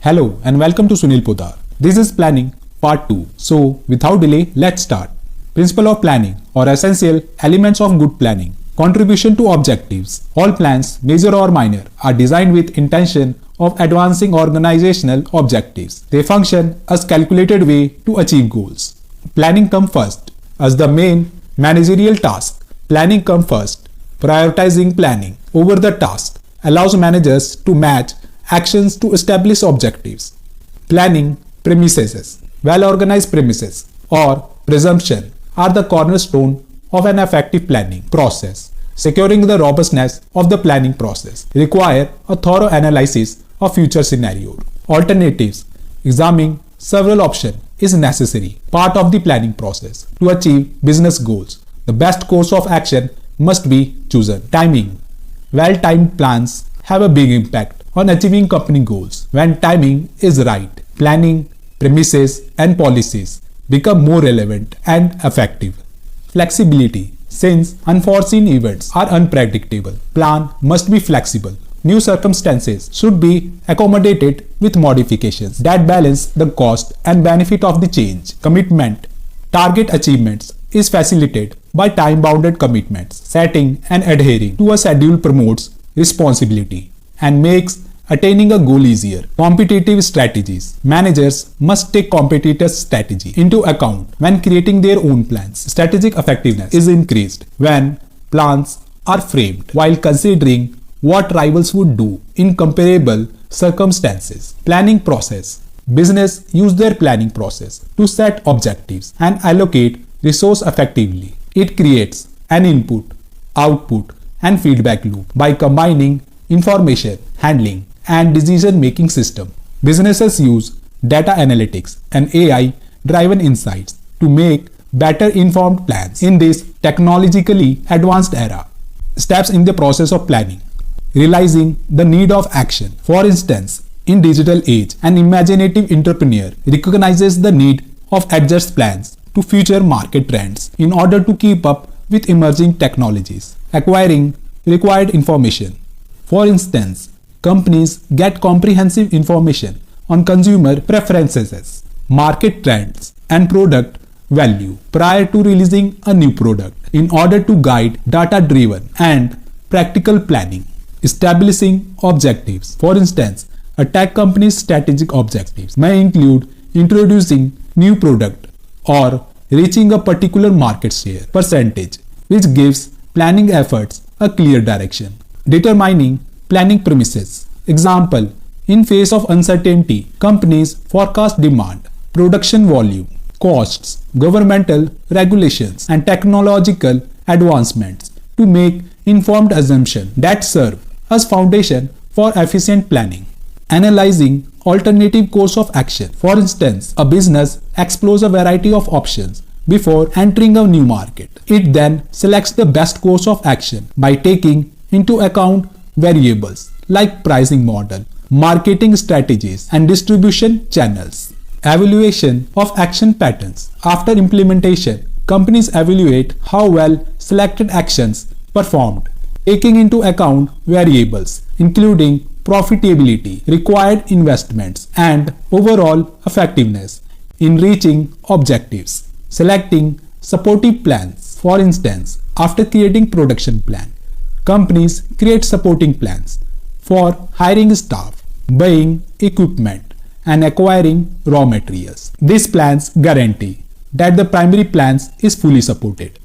Hello and welcome to Sunil Poddar. This is planning part 2. So without delay, let's start. Principle of planning or essential elements of good planning. Contribution to objectives. All plans, major or minor, are designed with intention of advancing organizational objectives. They function as calculated way to achieve goals. Planning comes first. As the main managerial task, planning comes first. Prioritizing planning over the task allows managers to match actions to establish objectives. Planning premises. Well-organized premises or presumption are the cornerstone of an effective planning process. Securing the robustness of the planning process require a thorough analysis of future scenarios. Alternatives. Examining several options is necessary part of the planning process to achieve business goals. The best course of action must be chosen. Timing. Well-timed plans have a big impact on achieving company goals. When timing is right, planning, premises, and policies become more relevant and effective. Flexibility. Since unforeseen events are unpredictable, plan must be flexible. New circumstances should be accommodated with modifications that balance the cost and benefit of the change. Commitment. Target achievements is facilitated by time-bounded commitments. Setting and adhering to a schedule promotes responsibility and makes attaining a goal easier. Competitive strategies. Managers must take competitors' strategy into account when creating their own plans. Strategic effectiveness is increased when plans are framed while considering what rivals would do in comparable circumstances. Planning process. Business use their planning process to set objectives and allocate resources effectively. It creates an input, output, and feedback loop by combining information handling and decision-making system. Businesses use data analytics and AI-driven insights to make better informed plans in this technologically advanced era. Steps in the process of planning. Realizing the need of action. For instance, in digital age, an imaginative entrepreneur recognizes the need of adjust plans to future market trends in order to keep up with emerging technologies. Acquiring required information. For instance, companies get comprehensive information on consumer preferences, market trends, and product value prior to releasing a new product in order to guide data-driven and practical planning. Establishing objectives. For instance, a tech company's strategic objectives may include introducing new product or reaching a particular market share percentage, which gives planning efforts a clear direction. Determining planning premises. Example, in face of uncertainty, companies forecast demand, production volume, costs, governmental regulations, and technological advancements to make informed assumptions that serve as foundation for efficient planning. Analyzing alternative course of action. For instance, a business explores a variety of options before entering a new market. It then selects the best course of action by taking into account variables like pricing model, marketing strategies, and distribution channels. Evaluation of action patterns. After implementation, companies evaluate how well selected actions performed, taking into account variables including profitability, required investments, and overall effectiveness in reaching objectives. Selecting supportive plans. For instance, after creating production plan, companies create supporting plans for hiring staff, buying equipment, and acquiring raw materials. These plans guarantee that the primary plans is fully supported.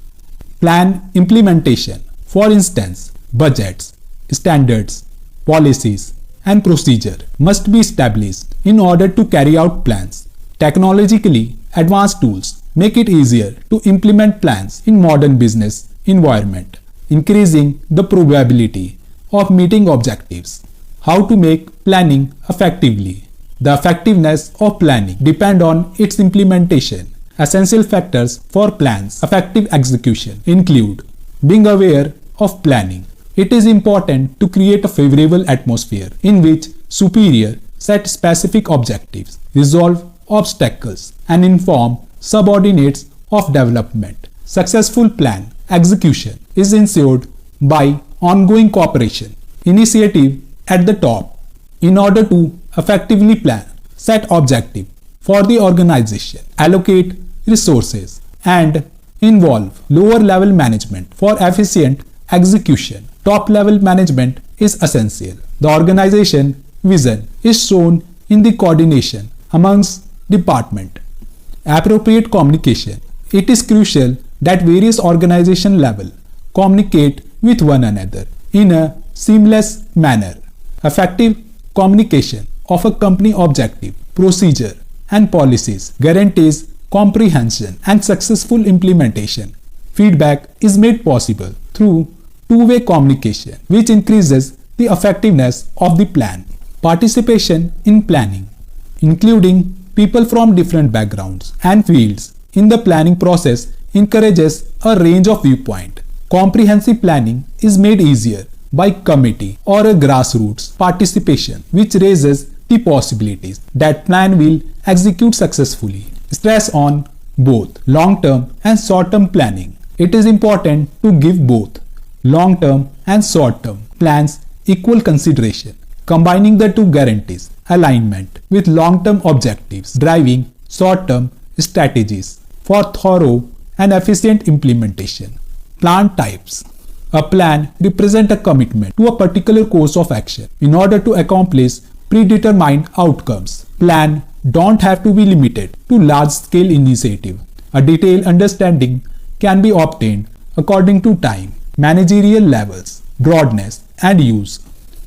Plan implementation. For instance, budgets, standards, policies, and procedure must be established in order to carry out plans. Technologically advanced tools make it easier to implement plans in modern business environment, increasing the probability of meeting objectives. How to make planning effectively. The effectiveness of planning depends on its implementation. Essential factors for plans' effective execution include being aware of planning. It is important to create a favorable atmosphere in which superior set specific objectives, resolve obstacles, and inform subordinates of development. Successful plan execution is ensured by ongoing cooperation, initiative at the top. In order to effectively plan, set objective for the organization, allocate resources, and involve lower level management for efficient execution. Top level management is essential. The organization vision is shown in the coordination amongst department. Appropriate communication. It is crucial that various organization level communicate with one another in a seamless manner. Effective communication of a company objective, procedure, and policies guarantees comprehension and successful implementation. Feedback is made possible through two-way communication, which increases the effectiveness of the plan. Participation in planning, including people from different backgrounds and fields in the planning process, encourages a range of viewpoints. Comprehensive planning is made easier by committee or a grassroots participation, which raises the possibilities that plan will execute successfully. Stress on both long-term and short-term planning. It is important to give both long-term and short-term plans equal consideration. Combining the two guarantees alignment with long-term objectives, driving short-term strategies for thorough and efficient implementation. Plan types. A plan represents a commitment to a particular course of action in order to accomplish predetermined outcomes. Plan don't have to be limited to large-scale initiative. A detailed understanding can be obtained according to time, managerial levels, broadness, and use.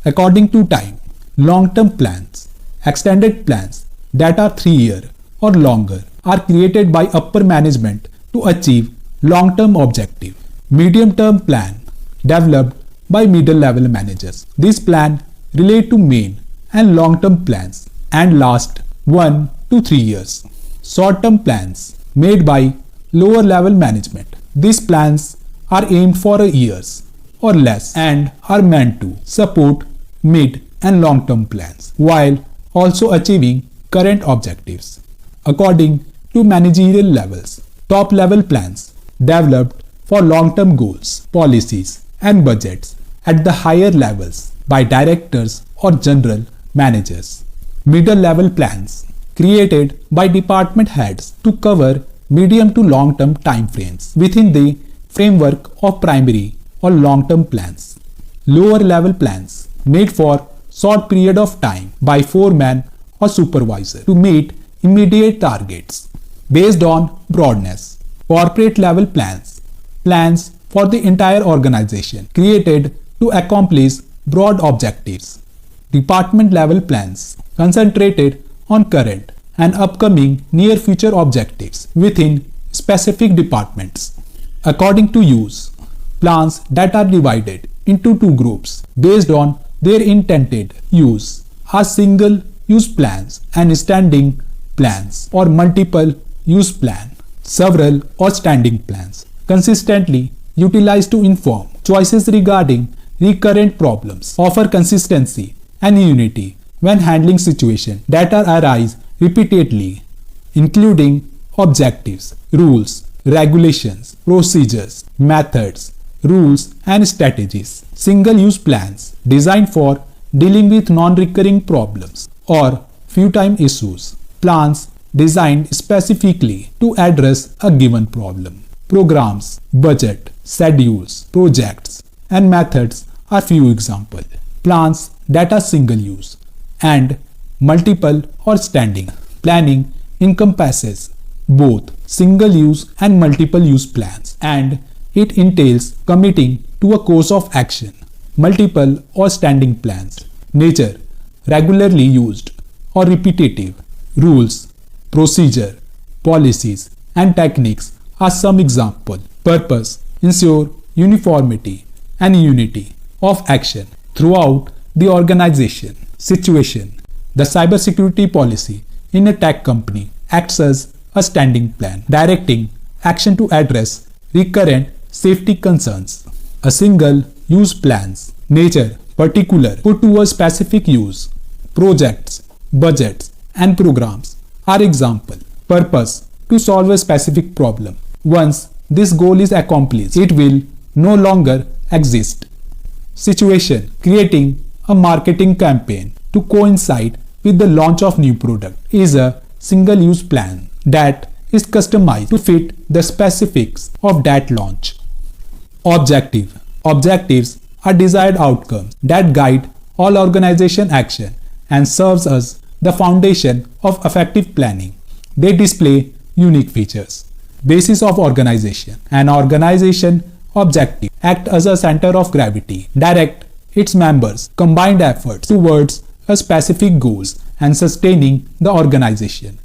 According to time, long-term plans, extended plans that are 3-year or longer are created by upper management to achieve long-term objective. Medium-term plan developed by middle-level managers. These plans relate to main and long-term plans and last 1 to 3 years. Short-term plans made by lower-level management. These plans are aimed for years or less and are meant to support mid and long-term plans while also achieving current objectives. According to managerial levels, top-level plans developed for long-term goals, policies, and budgets at the higher levels by directors or general managers. Middle-level plans created by department heads to cover medium to long-term timeframes within the framework of primary or long-term plans. Lower-level plans made for short period of time by foreman or supervisor to meet immediate targets. Based on broadness, corporate level plans for the entire organization created to accomplish broad objectives. Department level plans concentrated on current and upcoming near future objectives within specific departments. According to use, plans that are divided into two groups based on their intended use are single use plans and standing plans or multiple use plan. Several or standing plans consistently utilized to inform choices regarding recurrent problems, offer consistency and unity when handling situations that arise repeatedly, including objectives, rules, regulations, procedures, methods, rules, and strategies. Single-use plans designed for dealing with non-recurring problems or few-time issues. Plans designed specifically to address a given problem. Programs, budget, schedules, projects, and methods are few examples. Plans that are single-use and multiple or standing. Planning encompasses both single-use and multiple-use plans, and it entails committing to a course of action. Multiple or standing plans. Nature, regularly used or repetitive. Rules, procedure, policies, and techniques are some examples. Purpose, ensure uniformity and unity of action throughout the organization. Situation, the cybersecurity policy in a tech company acts as a standing plan, directing action to address recurrent safety concerns. A single-use plans. Nature, particular, put to a specific use. Projects, budgets, and programs are example. Purpose, to solve a specific problem. Once this goal is accomplished, it will no longer exist. Situation, creating a marketing campaign to coincide with the launch of new product is a single-use plan that is customized to fit the specifics of that launch. Objective. Objectives are desired outcomes that guide all organization action and serves as the foundation of effective planning. They display unique features. Basis of organization. An organization objective act as a center of gravity, direct its members' combined efforts towards a specific goals and sustaining the organization.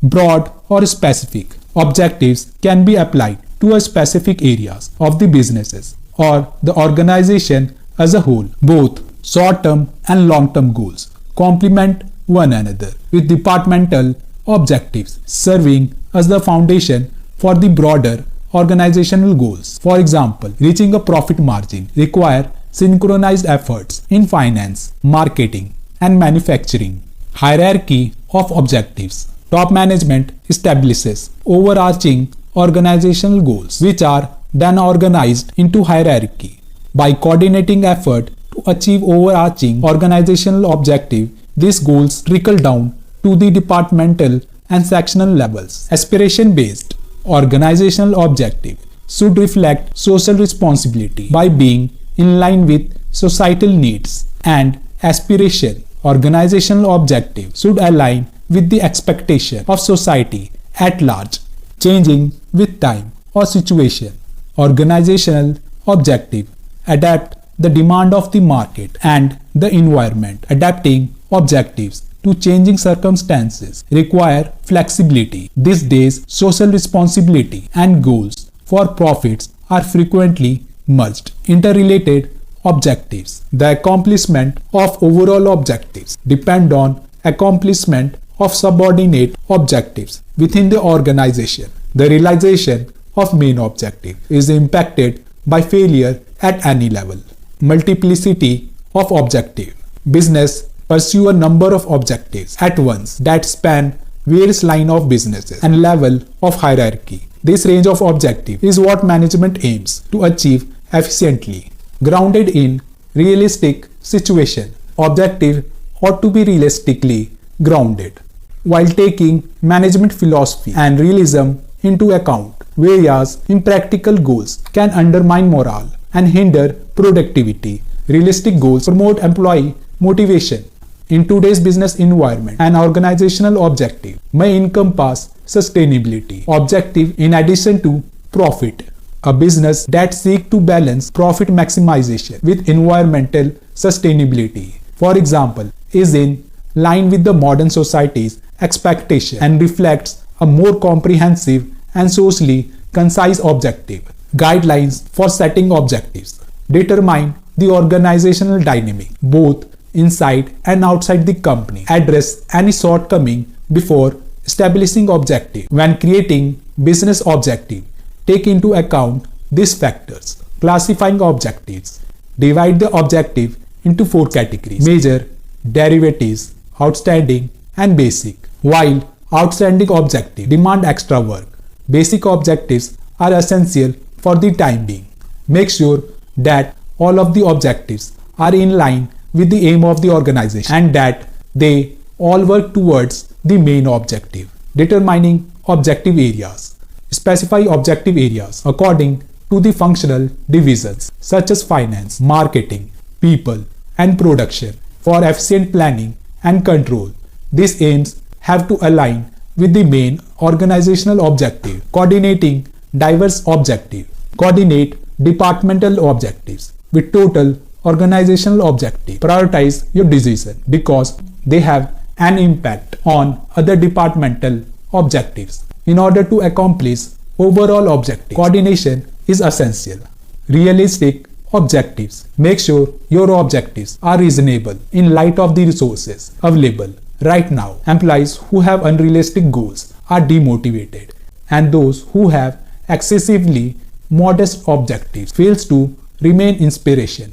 Broad or specific objectives can be applied to a specific areas of the businesses or the organization as a whole. Both short-term and long-term goals complement one another, with departmental objectives serving as the foundation for the broader organizational goals. For example, reaching a profit margin require synchronized efforts in finance, marketing, and manufacturing. Hierarchy of objectives. Top management establishes overarching organizational goals, which are then organized into hierarchy. By coordinating effort to achieve overarching organizational objective, these goals trickle down to the departmental and sectional levels. Aspiration-based organizational objective should reflect social responsibility by being in line with societal needs and aspiration. Organizational objective should align with the expectation of society at large, changing with time or situation. Organizational objective adapt the demand of the market and the environment. Adapting objectives to changing circumstances require flexibility. These days, social responsibility and goals for profits are frequently merged. Interrelated objectives. The accomplishment of overall objectives depend on accomplishment of subordinate objectives within the organization. The realization of main objective is impacted by failure at any level. Multiplicity of objective. Business pursue a number of objectives at once that span various line of businesses and level of hierarchy. This range of objective is what management aims to achieve efficiently. Grounded in realistic situation. Objective ought to be realistically grounded. While taking management philosophy and realism into account, whereas impractical goals can undermine morale and hinder productivity, realistic goals promote employee motivation. In today's business environment, an organizational objective may encompass sustainability objective in addition to profit. A business that seeks to balance profit maximization with environmental sustainability, for example, is in line with the modern society's expectation and reflects a more comprehensive and socially concise objective. Guidelines for setting objectives. Determine the organizational dynamic, both inside and outside the company. Address any shortcoming before establishing objective. When creating business objective, take into account these factors. Classifying objectives. Divide the objective into 4 categories: major, derivatives, outstanding, and basic. While outstanding objectives demand extra work, basic objectives are essential for the time being. Make sure that all of the objectives are in line with the aim of the organization and that they all work towards the main objective. Determining objective areas. Specify objective areas according to the functional divisions such as finance, marketing, people, and production for efficient planning and control. These aims have to align with the main organizational objective. Coordinating diverse objectives. Coordinate departmental objectives with total organizational objective. Prioritize your decision because they have an impact on other departmental objectives. In order to accomplish overall objective, coordination is essential. Realistic objectives. Make sure your objectives are reasonable in light of the resources available right now. Employees who have unrealistic goals are demotivated, and those who have excessively modest objectives fails to remain inspiration.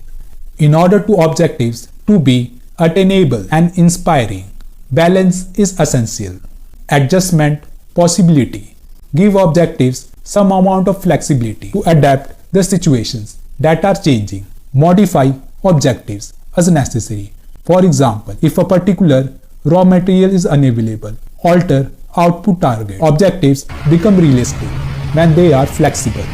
In order to objectives to be attainable and inspiring, balance is essential. Adjustment possibility. Give objectives some amount of flexibility to adapt the situations that are changing. Modify objectives as necessary. For example, if a particular raw material is unavailable. Alter output target. Objectives become realistic when they are flexible.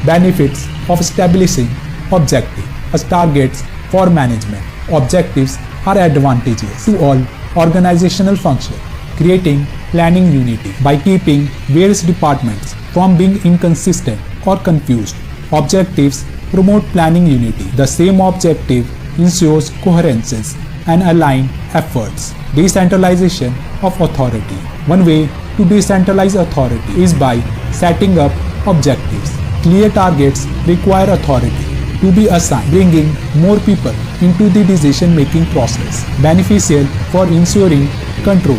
Benefits of establishing objective as targets for management. Objectives are advantageous to all organizational functions, creating planning unity by keeping various departments from being inconsistent or confused. Objectives promote planning unity. The same objective ensures coherence and aligned efforts. Decentralization of authority. One way to decentralize authority is by setting up objectives. Clear targets require authority to be assigned, bringing more people into the decision-making process. Beneficial for ensuring control.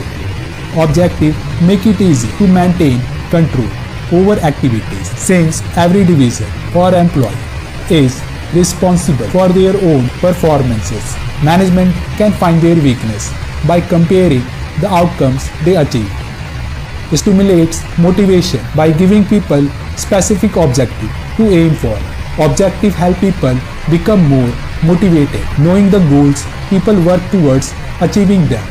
Objectives make it easy to maintain control over activities, since every division or employee is responsible for their own performances. Management can find their weakness by comparing the outcomes they achieve. Stimulates motivation by giving people specific objectives to aim for. Objectives help people become more motivated, knowing the goals people work towards achieving them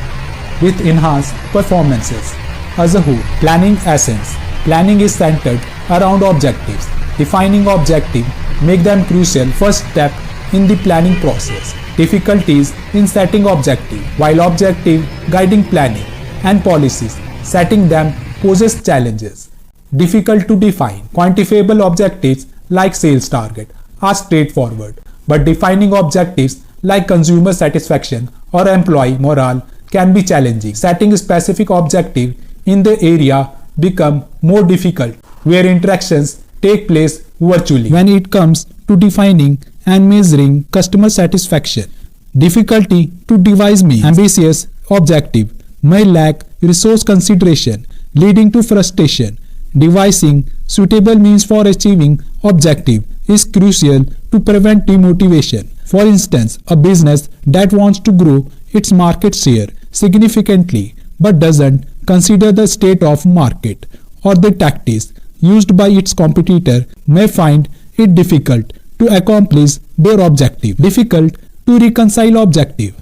with enhanced performances. As a whole, planning essence. Planning is centered around objectives. Defining objectives make them crucial first step in the planning process. Difficulties in setting objectives. While objective guiding planning and policies, setting them poses challenges. Difficult to define. Quantifiable objectives like sales target are straightforward, but defining objectives like consumer satisfaction or employee morale can be challenging. Setting specific objectives in the area become more difficult where interactions take place virtually. When it comes to defining and measuring customer satisfaction, difficulty to devise ambitious objective may lack resource consideration, leading to frustration. Devising suitable means for achieving objective is crucial to prevent demotivation. For instance, a business that wants to grow its market share significantly but doesn't consider the state of market or the tactics used by its competitor may find it difficult to accomplish their objective. Difficult to reconcile objective.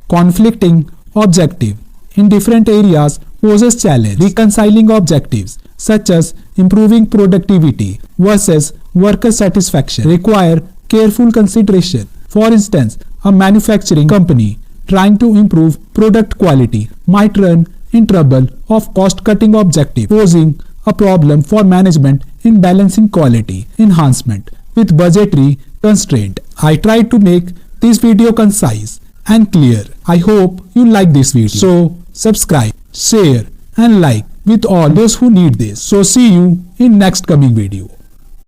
Conflicting objective in different areas poses challenge. Reconciling objectives such as improving productivity versus worker satisfaction require careful consideration. For instance, a manufacturing company trying to improve product quality might run in trouble of cost-cutting objective, posing a problem for management in balancing quality enhancement with budgetary constraint. I tried to make this video concise and clear. I hope you like this video. So subscribe, share and like with all those who need this. So see you in next coming video.